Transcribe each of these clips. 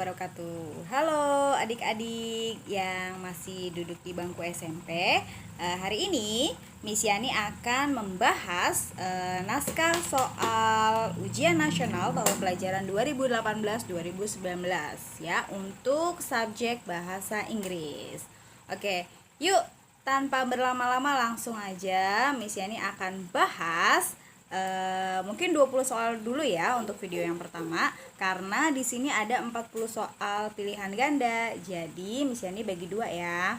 wabarakatuh. Halo adik-adik yang masih duduk di bangku SMP. Hari ini Miss Yani akan membahas naskah soal ujian nasional tahun pelajaran 2018-2019 ya, untuk subjek bahasa Inggris. Oke, yuk tanpa berlama-lama langsung aja Miss Yani akan bahas mungkin 20 soal dulu ya untuk video yang pertama, karena di sini ada 40 soal pilihan ganda. Jadi Miss Yani bagi dua ya.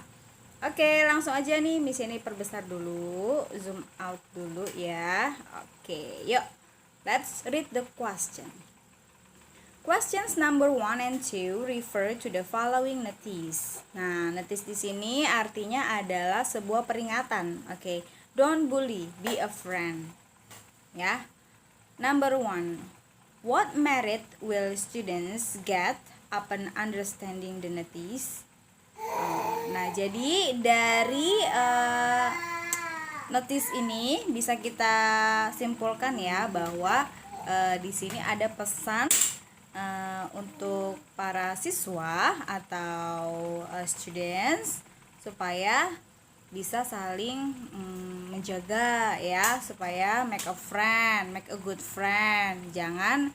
Oke, langsung aja nih Miss Yani perbesar dulu, zoom out dulu ya. Oke, yuk. Let's read the question. Questions number 1 and 2 refer to the following notice. Nah, notice di sini artinya adalah sebuah peringatan. Oke, don't bully, be a friend. Ya. Number 1. What merit will students get upon understanding the notice? Nah, jadi dari notice ini bisa kita simpulkan ya bahwa di sini ada pesan untuk para siswa atau students supaya bisa saling menjaga ya, supaya make a good friend, jangan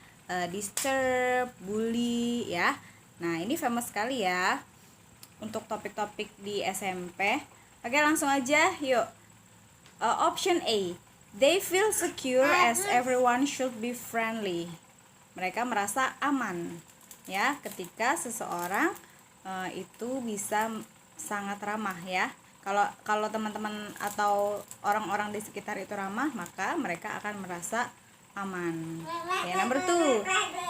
disturb, bully ya. Nah, ini famous sekali ya untuk topik-topik di SMP. Oke, langsung aja yuk. Option A, they feel secure as everyone should be friendly. Mereka merasa aman ya ketika seseorang itu bisa sangat ramah ya. Kalau teman-teman atau orang-orang di sekitar itu ramah, maka mereka akan merasa aman. Ya, number 2,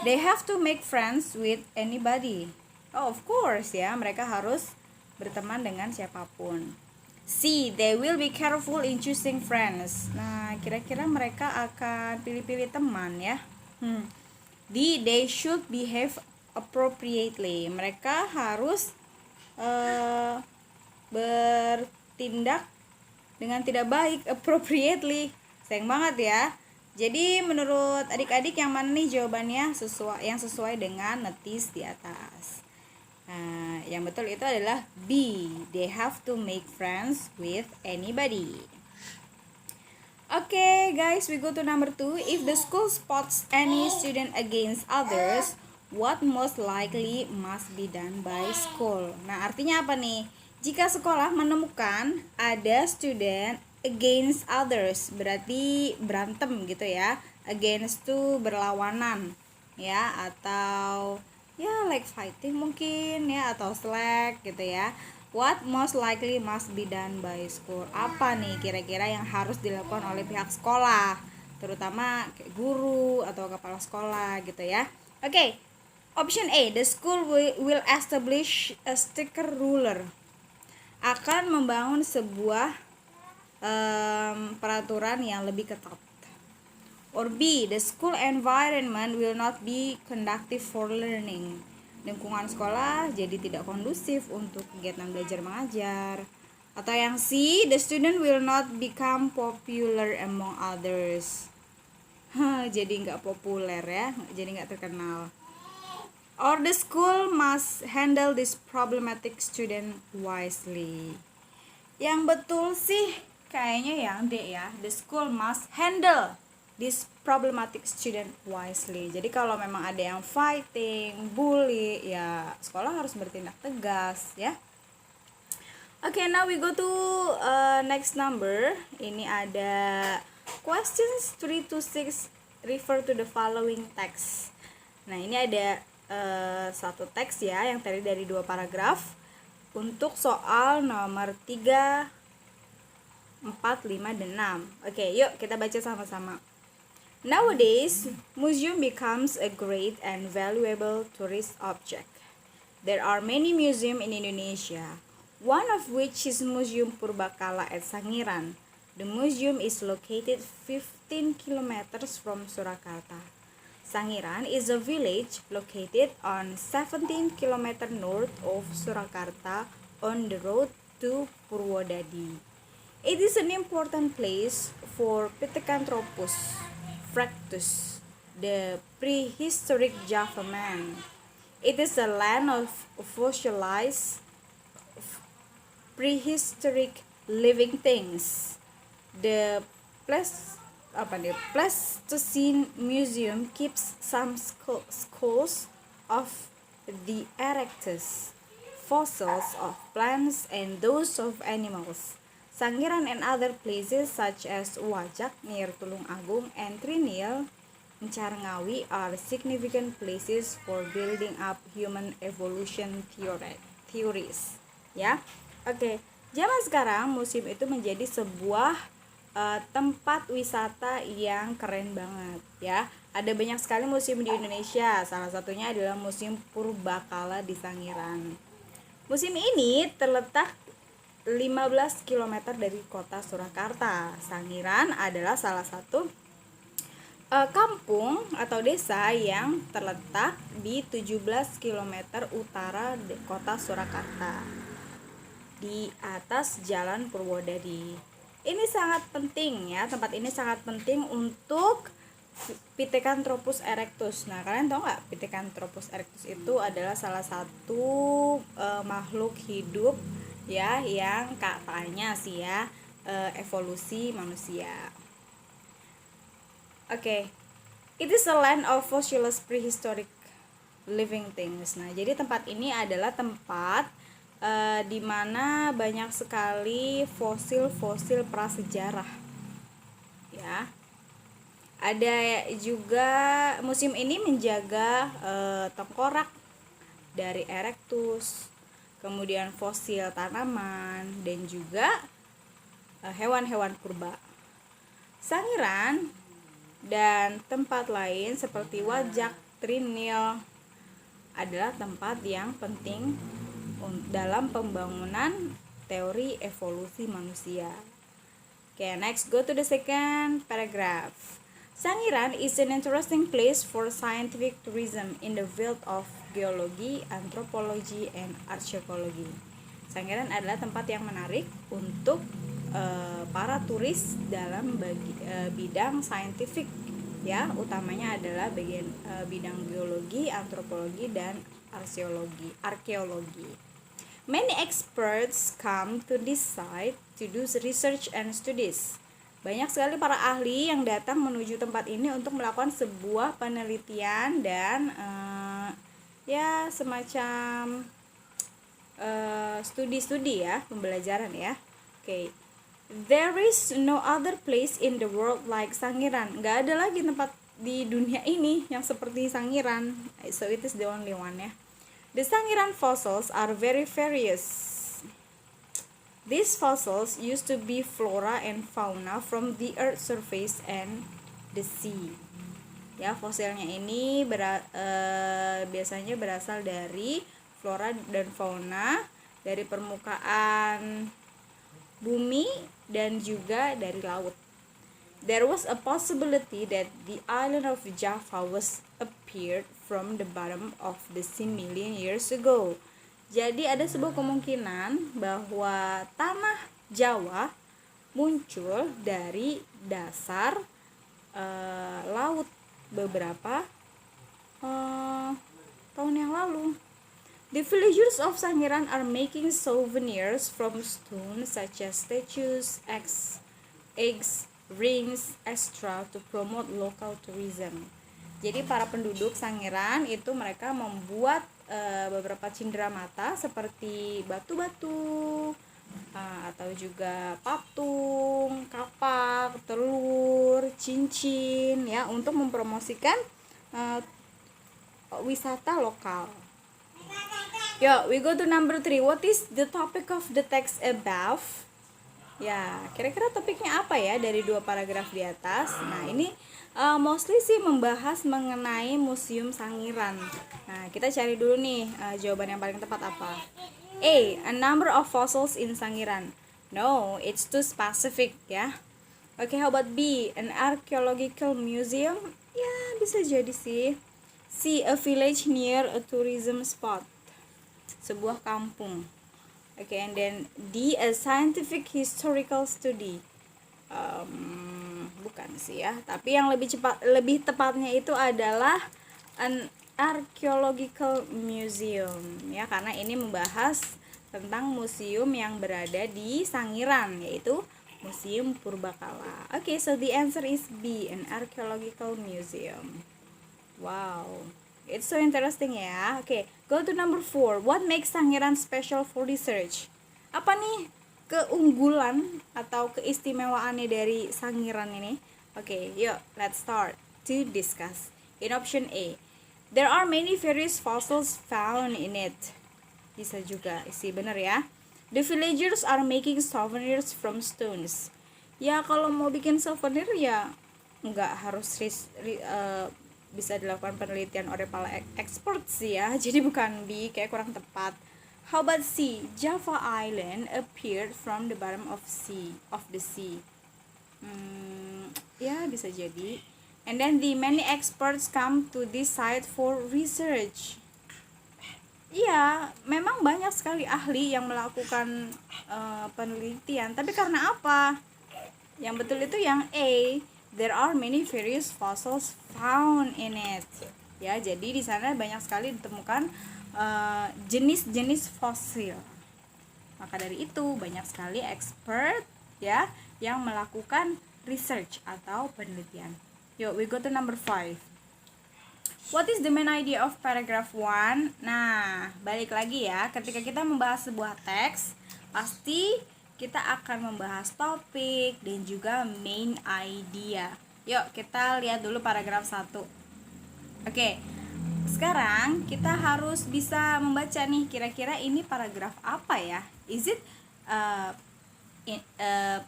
they have to make friends with anybody. Oh, of course ya, mereka harus berteman dengan siapapun. C, they will be careful in choosing friends. Nah, kira-kira mereka akan pilih-pilih teman ya. D, they should behave appropriately. Mereka harus bertindak dengan tidak baik, appropriately. Sayang banget ya. Jadi menurut adik-adik yang mana nih jawabannya yang sesuai dengan notice di atas? Nah, yang betul itu adalah B, they have to make friends with anybody. Okay guys, we go to number 2. If the school spots any student against others, what most likely must be done by school? Nah, artinya apa nih? Jika sekolah menemukan ada student against others, berarti berantem gitu ya. Against itu berlawanan ya, atau ya like fighting mungkin ya, atau slack gitu ya. What most likely must be done by school? Apa nih kira-kira yang harus dilakukan oleh pihak sekolah, terutama kayak guru atau kepala sekolah gitu ya. Oke, option A, the school will establish a stricter ruler. Akan membangun sebuah peraturan yang lebih ketat. Or B, the school environment will not be conducive for learning. Lingkungan sekolah jadi tidak kondusif untuk kegiatan belajar mengajar. Atau yang C, the student will not become popular among others. Jadi nggak populer ya, jadi nggak terkenal. Or the school must handle this problematic student wisely. Yang betul sih kayaknya yang D ya, the school must handle this problematic student wisely. Jadi kalau memang ada yang fighting, bully, ya sekolah harus bertindak tegas ya. Okay, now we go to next number. Ini ada questions 3 to 6 refer to the following text. Nah, ini ada satu teks ya yang terdiri dari 2 paragraf untuk soal nomor 3, 4, 5, dan 6. Oke, yuk kita baca sama-sama. Nowadays, museum becomes a great and valuable tourist object. There are many museums in Indonesia, one of which is Museum Purbakala at Sangiran. The museum is located 15 kilometers from Surakarta. Sangiran is a village located on 17 km north of Surakarta on the road to Purwodadi. It is an important place for Pithecanthropus fractus, the prehistoric Java man. It is a land of fossilized prehistoric living things. The Pleistocene Museum keeps some skulls of the erectus, fossils of plants and those of animals. Sangiran and other places such as Wajak near Tulung Agung and Trinil Ngawi are significant places for building up human evolution theories. Ya, oke. Zaman sekarang museum itu menjadi sebuah tempat wisata yang keren banget ya. Ada banyak sekali museum di Indonesia. Salah satunya adalah Museum Purbakala di Sangiran. Museum ini terletak 15 km dari kota Surakarta. Sangiran adalah salah satu kampung atau desa yang terletak di 17 km utara kota Surakarta di atas Jalan Purwodadi. Ini sangat penting ya, tempat ini sangat penting untuk Pithecanthropus erectus. Nah, kalian tahu nggak Pithecanthropus erectus itu adalah salah satu makhluk hidup ya yang katanya sih ya evolusi manusia. Oke. It is a land of fossilized prehistoric living things. Nah, jadi tempat ini adalah tempat di mana banyak sekali fosil-fosil prasejarah. Ya. Ada juga museum ini menjaga tengkorak dari erectus, kemudian fosil tanaman dan juga hewan-hewan purba. Sangiran dan tempat lain seperti Wajak, Trinil adalah tempat yang penting dalam pembangunan teori evolusi manusia. Okay, next go to the second paragraph. Sangiran is an interesting place for scientific tourism in the field of geology, anthropology, and archaeology. Sangiran adalah tempat yang menarik untuk para turis dalam bidang saintifik ya, utamanya adalah bidang geologi, antropologi dan arkeologi. Many experts come to this site to do research and studies. Banyak sekali para ahli yang datang menuju tempat ini untuk melakukan sebuah penelitian dan ya semacam studi-studi ya, pembelajaran ya. Oke. There is no other place in the world like Sangiran. Gak ada lagi tempat di dunia ini yang seperti Sangiran. So it is the only one ya. The Sangiran fossils are very various. These fossils used to be flora and fauna from the earth surface and the sea. Ya, fosilnya ini biasanya berasal dari flora dan fauna dari permukaan bumi dan juga dari laut. There was a possibility that the island of Java was appeared from the bottom of the sea million years ago. Jadi ada sebuah kemungkinan bahwa tanah Jawa muncul dari dasar laut beberapa tahun yang lalu. The villagers of Sangiran are making souvenirs from stone such as statues, eggs, rings, etc. to promote local tourism. Jadi para penduduk Sangiran itu mereka membuat beberapa cenderamata seperti batu-batu atau juga patung, kapak, telur, cincin ya untuk mempromosikan wisata lokal. Yo, we go to number 3. What is the topic of the text above? Ya, kira-kira topiknya apa ya dari 2 paragraf di atas? Nah, ini mostly sih membahas mengenai Museum Sangiran. Nah, kita cari dulu nih jawaban yang paling tepat apa. A number of fossils in Sangiran. No, it's too specific ya. Oke, how about B? An archaeological museum? Ya, bisa jadi sih. C, a village near a tourism spot. Sebuah kampung. Okay, and then D, a scientific historical study. Bukan sih ya, tapi yang lebih tepatnya itu adalah an Archaeological Museum, ya, karena ini membahas tentang museum yang berada di Sangiran, yaitu Museum Purbakala. Okay, so the answer is B, an archaeological museum. Wow, it's so interesting ya. Okay, go to number 4. What makes Sangiran special for research? Apa nih keunggulan atau keistimewaannya dari Sangiran ini? Okay, yuk, let's start to discuss. In option A, there are many various fossils found in it. Bisa juga isi bener ya. The villagers are making souvenirs from stones. Ya kalau mau bikin souvenir ya nggak harus bisa dilakukan penelitian oleh para expert sih ya. Jadi bukan B, kayak kurang tepat. How about C? Java Island appeared from the bottom of the sea. Ya bisa jadi. And then the many experts come to this site for research. Iya, memang banyak sekali ahli yang melakukan penelitian. Tapi karena apa? Yang betul itu yang A. There are many various fossils found in it. Ya, jadi di sana banyak sekali ditemukan jenis-jenis fosil. Maka dari itu banyak sekali expert ya yang melakukan research atau penelitian. Yuk, we go to number 5. What is the main idea of paragraph 1? Nah, balik lagi ya, ketika kita membahas sebuah teks, pasti kita akan membahas topik dan juga main idea. Yuk, kita lihat dulu paragraf 1. Oke, sekarang kita harus bisa membaca nih, kira-kira ini paragraf apa ya? Is it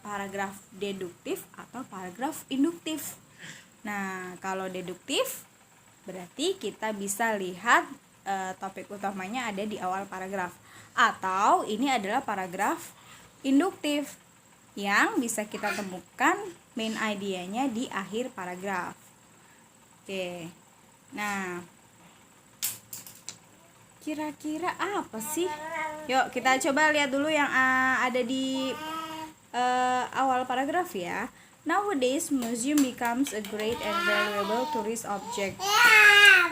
paragraf deduktif atau paragraf induktif? Nah, kalau deduktif berarti kita bisa lihat topik utamanya ada di awal paragraf, atau ini adalah paragraf induktif yang bisa kita temukan main idea-nya di akhir paragraf. Oke. Nah, kira-kira apa sih? Yuk kita coba lihat dulu yang ada di awal paragraf ya. Nowadays, museum becomes a great and valuable tourist object.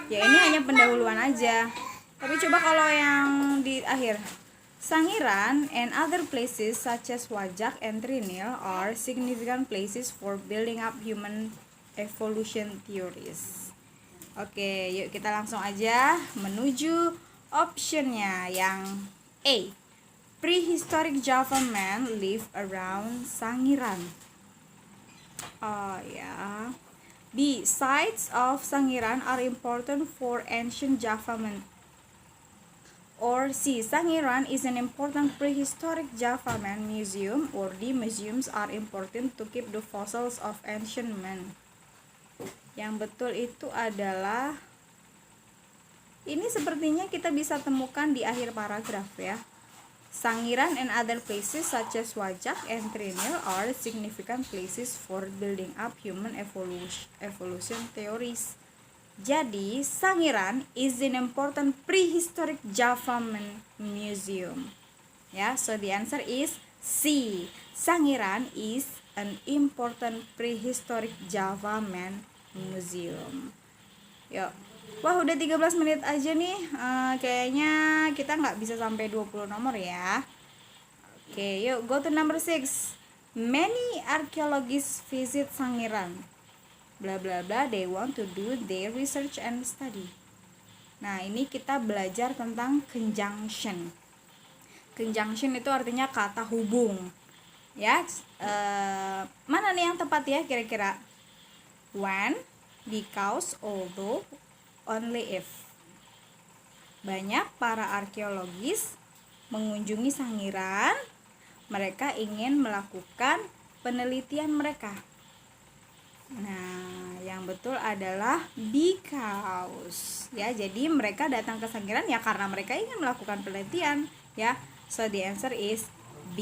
Ya, ini hanya pendahuluan aja. Tapi coba kalau yang di akhir. Sangiran and other places such as Wajak and Trinil are significant places for building up human evolution theories. Oke, yuk kita langsung aja menuju optionnya yang A. Prehistoric Java men live around Sangiran. Oh ya. B. Sites of Sangiran are important for ancient Java men. Or C. Sangiran is an important prehistoric Java man museum, or D. Museums are important to keep the fossils of ancient men. Yang betul itu adalah ini, sepertinya kita bisa temukan di akhir paragraf ya. Sangiran and other places such as Wajak and Trinil are significant places for building up human evolution theories. Jadi, Sangiran is an important prehistoric Java museum. Ya, so the answer is C. Sangiran is an important prehistoric Java museum. Yuk. Wah, udah 13 menit aja nih. Kayaknya kita nggak bisa sampai 20 nomor ya. Oke, yuk go to number 6. Many archaeologists visit Sangiran. Bla bla bla, they want to do their research and study. Nah, ini kita belajar tentang conjunction. Conjunction itu artinya kata hubung. Ya, mana nih yang tepat ya kira-kira? When, because, although, only if. Banyak para arkeologis mengunjungi Sangiran. Mereka ingin melakukan penelitian mereka. Nah, yang betul adalah because. Ya, jadi mereka datang ke Sangiran ya karena mereka ingin melakukan penelitian, ya. So the answer is B.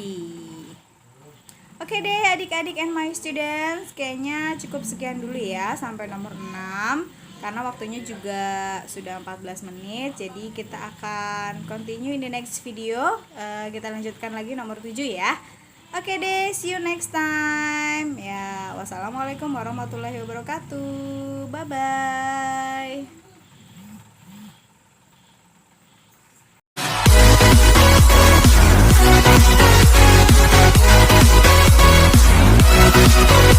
Oke deh adik-adik and my students, kayaknya cukup sekian dulu ya sampai nomor 6. Karena waktunya juga sudah 14 menit. Jadi kita akan continue in the next video. Kita lanjutkan lagi nomor 7 ya. Oke deh, see you next time. Ya, wassalamualaikum warahmatullahi wabarakatuh. Bye bye.